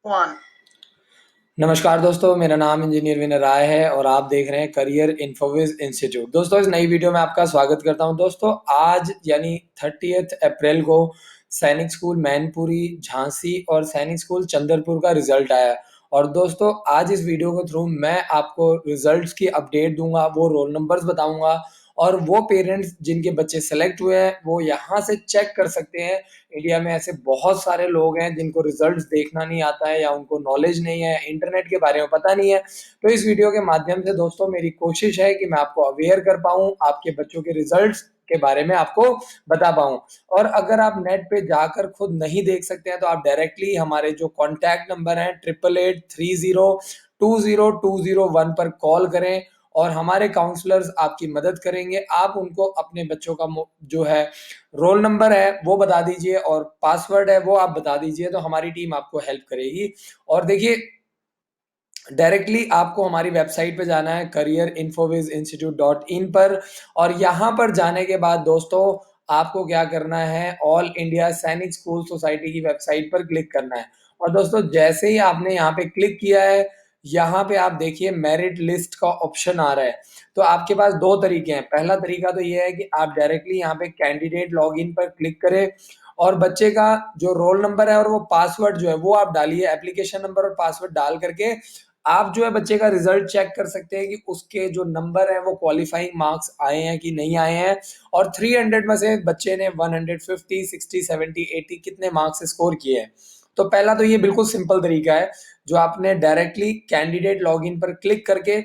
One. नमस्कार दोस्तों, मेरा नाम इंजीनियर विनय राय है और आप देख रहे हैं करियर इन्फोविज इंस्टीट्यूट। दोस्तों, इस नई वीडियो में आपका स्वागत करता हूं। दोस्तों, आज यानी 30 अप्रैल को सैनिक स्कूल मैनपुरी झांसी और सैनिक स्कूल चंद्रपुर का रिजल्ट आया है। और दोस्तों, आज इस वीडियो के थ्रू मैं आपको रिजल्ट्स की अपडेट दूंगा, वो रोल नंबर्स बताऊंगा और वो पेरेंट्स जिनके बच्चे सेलेक्ट हुए हैं वो यहाँ से चेक कर सकते हैं। इंडिया में ऐसे बहुत सारे लोग हैं जिनको रिजल्ट्स देखना नहीं आता है या उनको नॉलेज नहीं है, इंटरनेट के बारे में पता नहीं है। तो इस वीडियो के माध्यम से दोस्तों मेरी कोशिश है कि मैं आपको अवेयर कर पाऊँ, आपके बच्चों के रिजल्ट्स के बारे में आपको बता पाऊँ। और अगर आप नेट पे जाकर खुद नहीं देख सकते हैं तो आप डायरेक्टली हमारे जो कॉन्टैक्ट नंबर है 8883020201 पर कॉल करें और हमारे काउंसलर्स आपकी मदद करेंगे। आप उनको अपने बच्चों का जो है रोल नंबर है वो बता दीजिए और पासवर्ड है वो आप बता दीजिए, तो हमारी टीम आपको हेल्प करेगी। और देखिए, डायरेक्टली आपको हमारी वेबसाइट पे जाना है careerinfovizinstitute.in पर, और यहाँ पर जाने के बाद दोस्तों आपको क्या करना है, ऑल इंडिया सैनिक स्कूल सोसाइटी की वेबसाइट पर क्लिक करना है। और दोस्तों, जैसे ही आपने यहाँ पे क्लिक किया है, यहाँ पे आप देखिए मेरिट लिस्ट का ऑप्शन आ रहा है। तो आपके पास दो तरीके हैं। पहला तरीका तो ये है कि आप डायरेक्टली यहाँ पे कैंडिडेट लॉगिन पर क्लिक करें और बच्चे का जो रोल नंबर है और वो पासवर्ड जो है वो आप डालिए। एप्लीकेशन नंबर और पासवर्ड डाल करके आप जो है बच्चे का रिजल्ट चेक कर सकते हैं कि उसके जो नंबर है वो क्वालिफाइंग मार्क्स आए हैं कि नहीं आए हैं। और 300 में से बच्चे ने 150, 60, 70, 80 कितने मार्क्स स्कोर किए हैं। तो पहला तो ये बिल्कुल सिंपल तरीका है जो आपने डायरेक्टली कैंडिडेट लॉगिन पर क्लिक करके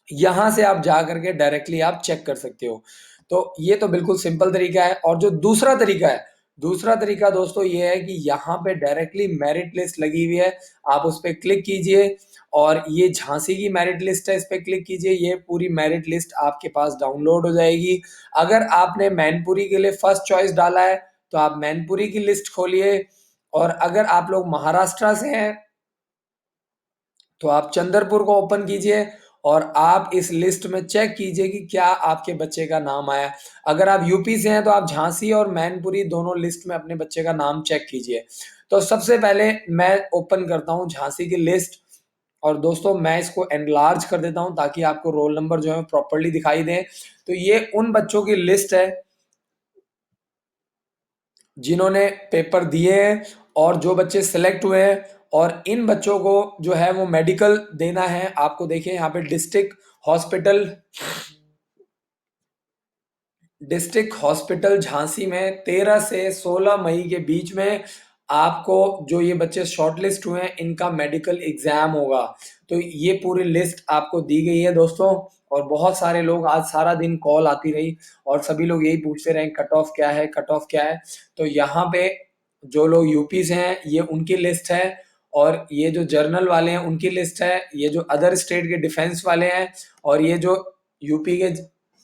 यहाँ से आप जा करके डायरेक्टली आप चेक कर सकते हो। तो ये तो बिल्कुल सिंपल तरीका है। और जो दूसरा तरीका है, दूसरा तरीका दोस्तों ये है कि यहाँ पे डायरेक्टली मेरिट लिस्ट लगी हुई है, आप उस पर क्लिक कीजिए और ये झांसी की मेरिट लिस्ट है, इस पर क्लिक कीजिए। ये पूरी मेरिट लिस्ट आपके पास डाउनलोड हो जाएगी। अगर आपने मैनपुरी के लिए फर्स्ट चॉइस डाला है तो आप मैनपुरी की लिस्ट खोलिए, और अगर आप लोग महाराष्ट्र से हैं तो आप चंद्रपुर को ओपन कीजिए और आप इस लिस्ट में चेक कीजिए कि क्या आपके बच्चे का नाम आया। अगर आप यूपी से हैं तो आप झांसी और मैनपुरी दोनों लिस्ट में अपने बच्चे का नाम चेक कीजिए। तो सबसे पहले मैं ओपन करता हूं झांसी की लिस्ट, और दोस्तों मैं इसको एनलार्ज कर देता हूं ताकि आपको रोल नंबर जो है प्रॉपर्ली दिखाई दे। तो ये उन बच्चों की लिस्ट है जिन्होंने पेपर दिए हैं और जो बच्चे सिलेक्ट हुए हैं, और इन बच्चों को जो है वो मेडिकल देना है। आपको देखिए यहाँ पे डिस्ट्रिक्ट हॉस्पिटल झांसी में 13 से 16 मई के बीच में आपको जो ये बच्चे शॉर्टलिस्ट हुए हैं इनका मेडिकल एग्जाम होगा। तो ये पूरी लिस्ट आपको दी गई है दोस्तों। और बहुत सारे लोग, आज सारा दिन कॉल आती रही और सभी लोग यही पूछते रहे कट ऑफ क्या है, कट ऑफ क्या है। तो यहाँ पे जो लोग यूपी से हैं ये उनकी लिस्ट है, और ये जो जर्नल वाले हैं उनकी लिस्ट है, ये जो अदर स्टेट के डिफेंस वाले हैं और ये जो यूपी के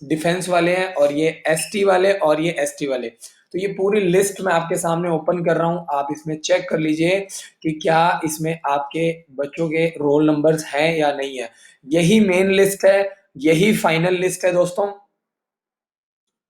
डिफेंस वाले हैं, और ये एसटी वाले और ये एसटी वाले। तो ये पूरी लिस्ट मैं आपके सामने ओपन कर रहा हूं, आप इसमें चेक कर लीजिए कि क्या इसमें आपके बच्चों के रोल नंबर्स हैं या नहीं है। यही मेन लिस्ट है, यही फाइनल लिस्ट है दोस्तों।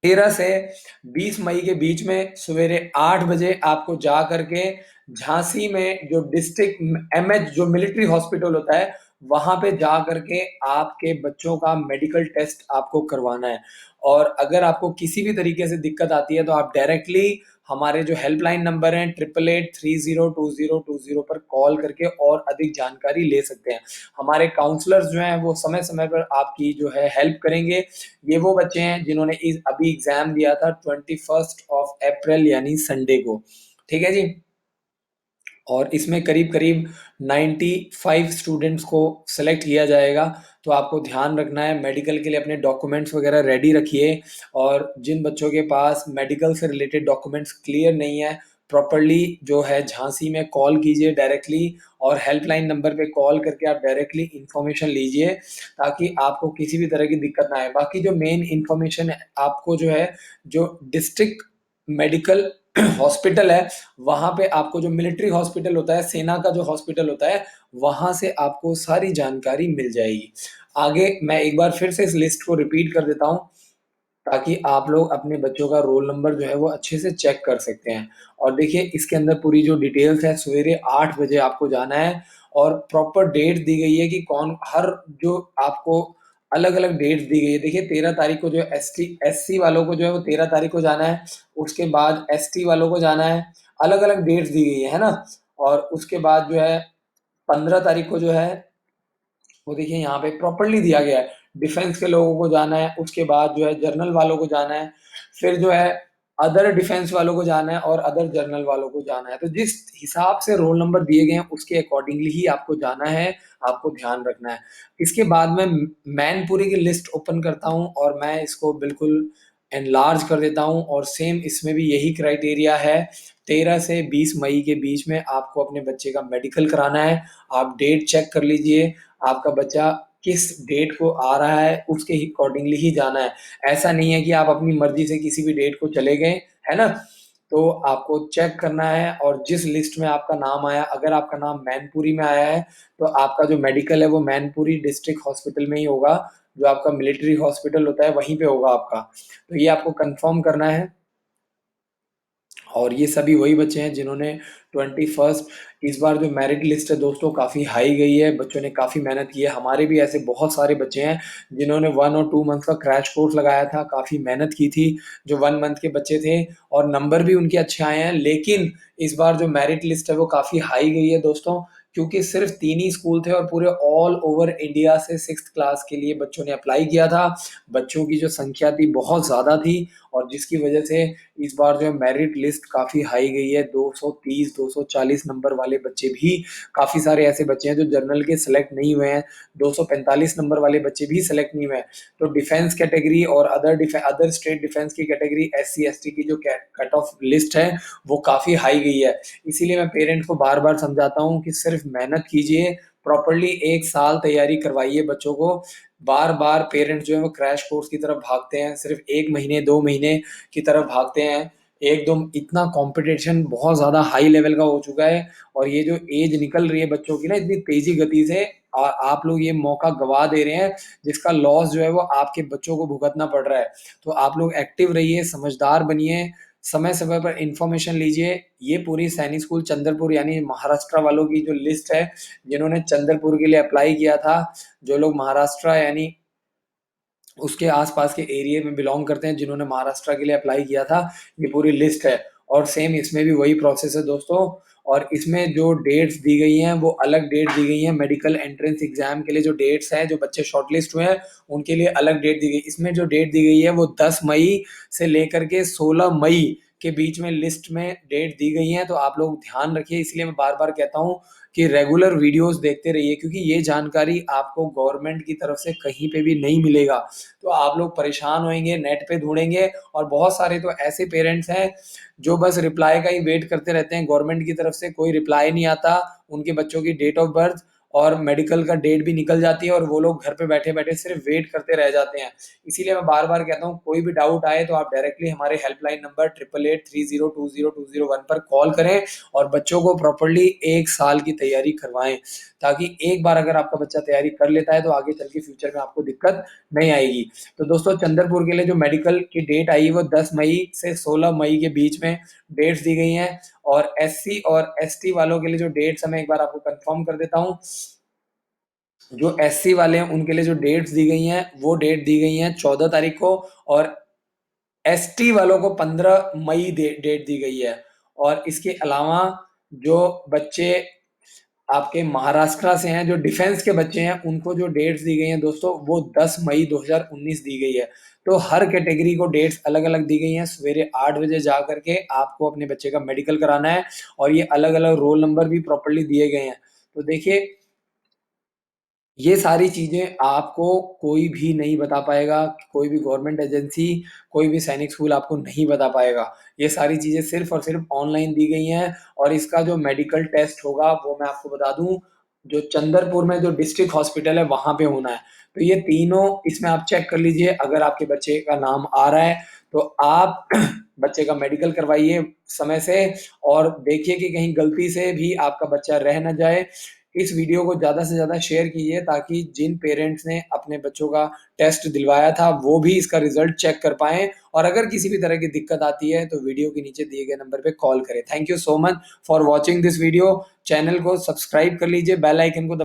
13 से 20 मई के बीच में सवेरे 8 बजे आपको जा करके झांसी में जो डिस्ट्रिक्ट एमएच जो मिलिट्री हॉस्पिटल होता है वहां पे जा करके आपके बच्चों का मेडिकल टेस्ट आपको करवाना है। और अगर आपको किसी भी तरीके से दिक्कत आती है तो आप डायरेक्टली हमारे जो हेल्पलाइन नंबर हैं 8883020220 पर कॉल करके और अधिक जानकारी ले सकते हैं। हमारे काउंसलर्स जो हैं वो समय समय पर आपकी जो है हेल्प करेंगे। ये वो बच्चे हैं जिन्होंने अभी एग्जाम दिया था 21 अप्रैल यानी संडे को। ठीक है जी। और इसमें करीब करीब 95 स्टूडेंट्स को सेलेक्ट किया जाएगा। तो आपको ध्यान रखना है, मेडिकल के लिए अपने डॉक्यूमेंट्स वगैरह रेडी रखिए। और जिन बच्चों के पास मेडिकल से रिलेटेड डॉक्यूमेंट्स क्लियर नहीं है, प्रॉपरली जो है झांसी में कॉल कीजिए डायरेक्टली, और हेल्पलाइन नंबर पे कॉल करके आप डायरेक्टली इंफॉर्मेशन लीजिए ताकि आपको किसी भी तरह की दिक्कत ना आए। बाकी जो मेन इंफॉर्मेशन है आपको जो है, जो डिस्ट्रिक्ट मेडिकल हॉस्पिटल है वहां पे आपको, जो मिलिट्री हॉस्पिटल होता है, सेना का जो हॉस्पिटल होता है, वहां से आपको सारी जानकारी मिल जाएगी। आगे मैं एक बार फिर से इस लिस्ट को रिपीट कर देता हूं ताकि आप लोग अपने बच्चों का रोल नंबर जो है वो अच्छे से चेक कर सकते हैं। और देखिए इसके अंदर पूरी जो डिटेल्स है सवेरे 8 बजे आपको जाना है और प्रॉपर डेट दी गई है कि कौन हर जो आपको अलग-अलग डेट्स दी गई है। देखिए 13 तारीख को जो है एससी वालों को जो है वो 13 तारीख को जाना है, उसके बाद एसटी वालों को जाना है, अलग-अलग डेट्स दी गई है ना? और उसके बाद जो है 15 तारीख को जो है वो देखिए यहाँ पे प्रॉपर्ली दिया गया है। डिफेंस के लोगों को जाना है, उसके बाद जो है जर्नल वालों को जाना है, फिर जो है अदर डिफेंस वालों को जाना है और अदर जर्नल वालों को जाना है। तो जिस हिसाब से रोल नंबर दिए गए हैं उसके अकॉर्डिंगली ही आपको जाना है, आपको ध्यान रखना है। इसके बाद मैं मैनपुरी की लिस्ट ओपन करता हूँ और मैं इसको बिल्कुल एनलार्ज कर देता हूँ और सेम इसमें भी यही क्राइटेरिया है। 13 से 20 मई के बीच में आपको अपने बच्चे का मेडिकल कराना है। आप डेट चेक कर लीजिए, आपका बच्चा किस डेट को आ रहा है, उसके ही अकॉर्डिंगली ही जाना है। ऐसा नहीं है कि आप अपनी मर्ज़ी से किसी भी डेट को चले गए, है ना? तो आपको चेक करना है और जिस लिस्ट में आपका नाम आया, अगर आपका नाम मैनपुरी में आया है, तो आपका जो मेडिकल है वो मैनपुरी डिस्ट्रिक्ट हॉस्पिटल में ही होगा, जो आपका मिलिट्री हॉस्पिटल होता है वहीं पे होगा आपका। तो ये आपको कन्फर्म करना है। और ये सभी वही बच्चे हैं जिन्होंने 21st इस बार जो मेरिट लिस्ट है दोस्तों काफ़ी हाई गई है, बच्चों ने काफ़ी मेहनत की है। हमारे भी ऐसे बहुत सारे बच्चे हैं जिन्होंने 1 और 2 मंथ का क्रैश कोर्स लगाया था, काफ़ी मेहनत की थी, जो 1 मंथ के बच्चे थे और नंबर भी उनके अच्छे आए हैं। लेकिन इस बार जो मेरिट लिस्ट है वो काफ़ी हाई गई है दोस्तों, क्योंकि सिर्फ़ 3 ही स्कूल थे और पूरे ऑल ओवर इंडिया से 6th क्लास के लिए बच्चों ने अप्लाई किया था। बच्चों की जो संख्या थी बहुत ज़्यादा थी और जिसकी वजह से इस बार जो है मेरिट लिस्ट काफ़ी हाई गई है। 230, 240 नंबर वाले बच्चे भी काफ़ी सारे ऐसे बच्चे हैं जो जनरल के सेलेक्ट नहीं हुए हैं। 245 नंबर वाले बच्चे भी सेलेक्ट नहीं हुए हैं। तो डिफेंस कैटेगरी और अदर स्टेट डिफेंस की कैटेगरी एससी-एसटी की जो कट ऑफ लिस्ट है वो काफ़ी हाई गई है। इसीलिए मैं पेरेंट्स को बार-बार समझाता हूँ कि सिर्फ मेहनत कीजिए, प्रॉपर्ली 1 साल तैयारी करवाइए बच्चों को। बार-बार पेरेंट्स जो है वो क्रैश कोर्स की तरफ भागते हैं, सिर्फ 1 महीने, 2 महीने की तरफ भागते हैं। एकदम इतना कॉम्पिटिशन बहुत ज़्यादा हाई लेवल का हो चुका है और ये जो एज निकल रही है बच्चों की ना इतनी तेज़ी गति से आप लोग ये मौका गँवा दे रहे हैं, जिसका लॉस जो है वो आपके बच्चों को भुगतना पड़ रहा है। तो आप लोग एक्टिव रहिए, समझदार बनिए, समय-समय पर इन्फॉर्मेशन लीजिए। ये पूरी सैनिक स्कूल चंद्रपुर यानी महाराष्ट्र वालों की जो लिस्ट है, जिन्होंने चंद्रपुर के लिए अप्लाई किया था, जो लोग महाराष्ट्र यानी उसके आस-पास के एरिया में बिलॉन्ग करते हैं, जिन्होंने महाराष्ट्र के लिए अप्लाई किया था, ये पूरी लिस्ट है। और सेम इसमें भी वही प्रोसेस है दोस्तों और इसमें जो डेट्स दी गई हैं, वो अलग डेट दी गई हैं। मेडिकल एंट्रेंस एग्ज़ाम के लिए जो डेट्स हैं, जो बच्चे शॉर्टलिस्ट हुए हैं, उनके लिए अलग डेट दी गई। इसमें जो डेट दी गई है, वो 10 मई से लेकर के 16 मई के बीच में लिस्ट में डेट दी गई हैं, तो आप लोग ध्यान रखिए। इसलिए मैं बार-बार कहता हूँ कि रेगुलर वीडियोज़ देखते रहिए क्योंकि ये जानकारी आपको गवर्नमेंट की तरफ से कहीं पे भी नहीं मिलेगा। तो आप लोग परेशान होएँगे, नेट पे ढूँढेंगे और बहुत सारे तो ऐसे पेरेंट्स हैं, जो बस रिप्लाई का ही वेट करते रहते हैं, गवर्नमेंट की तरफ से कोई रिप्लाई नहीं आता, उनके बच्चों की डेट ऑफ बर्थ और मेडिकल का डेट भी निकल जाती है और वो लोग घर पे बैठे-बैठे सिर्फ़ वेट करते रह जाते हैं। इसीलिए मैं बार-बार कहता हूँ, कोई भी डाउट आए तो आप डायरेक्टली हमारे हेल्पलाइन नंबर 8883020201 पर कॉल करें और बच्चों को प्रॉपर्ली 1 साल की तैयारी करवाएँ, ताकि एक बार अगर आपका बच्चा तैयारी कर लेता है, तो आगे चल के फ्यूचर में आपको दिक्कत नहीं आएगी। तो दोस्तों चंद्रपुर के लिए जो मेडिकल की डेट आई है वो 10 मई से 16 मई के बीच में डेट्स दी गई हैं और एससी और एसटी वालों के लिए जो डेट्स हैं मैं एक बार आपको कंफर्म कर देता हूँ। जो एससी वाले हैं उनके लिए जो डेट्स दी गई हैं, वो डेट दी गई हैं 14 तारीख को और एसटी वालों को 15 मई डेट दी गई है और इसके अलावा जो बच्चे आपके महाराष्ट्र से हैं, जो डिफेंस के बच्चे हैं, उनको जो डेट्स दी गई हैं दोस्तों, वो 10 मई 2019 दी गई है। तो हर कैटेगरी को डेट्स अलग-अलग दी गई हैं। सवेरे 8 बजे जा कर के आपको अपने बच्चे का मेडिकल कराना है और ये अलग-अलग रोल नंबर भी प्रॉपर्ली दिए गए हैं। तो देखिए ये सारी चीज़ें आपको कोई भी नहीं बता पाएगा, कोई भी गवर्नमेंट एजेंसी, कोई भी सैनिक स्कूल आपको नहीं बता पाएगा। ये सारी चीज़ें सिर्फ़ और सिर्फ़ ऑनलाइन दी गई हैं और इसका जो मेडिकल टेस्ट होगा वो मैं आपको बता दूँ, जो चंदरपुर में जो डिस्ट्रिक्ट हॉस्पिटल है वहाँ पे होना है। तो ये तीनों इसमें आप चेक कर लीजिए अगर आपके बच्चे का नाम आ रहा है, तो आप बच्चे का मेडिकल करवाइए समय से और देखिए कि कहीं गलती से भी आपका बच्चा रह ना जाए। इस वीडियो को ज़्यादा से ज़्यादा शेयर कीजिए ताकि जिन पेरेंट्स ने अपने बच्चों का टेस्ट दिलवाया था, वो भी इसका रिज़ल्ट चेक कर पाएँ और अगर किसी भी तरह की दिक्कत आती है, तो वीडियो के नीचे दिए गए नंबर पे कॉल करें। Thank you so much for watching this video. Channel को सब्सक्राइब कर लीजिए, बेल आइकन को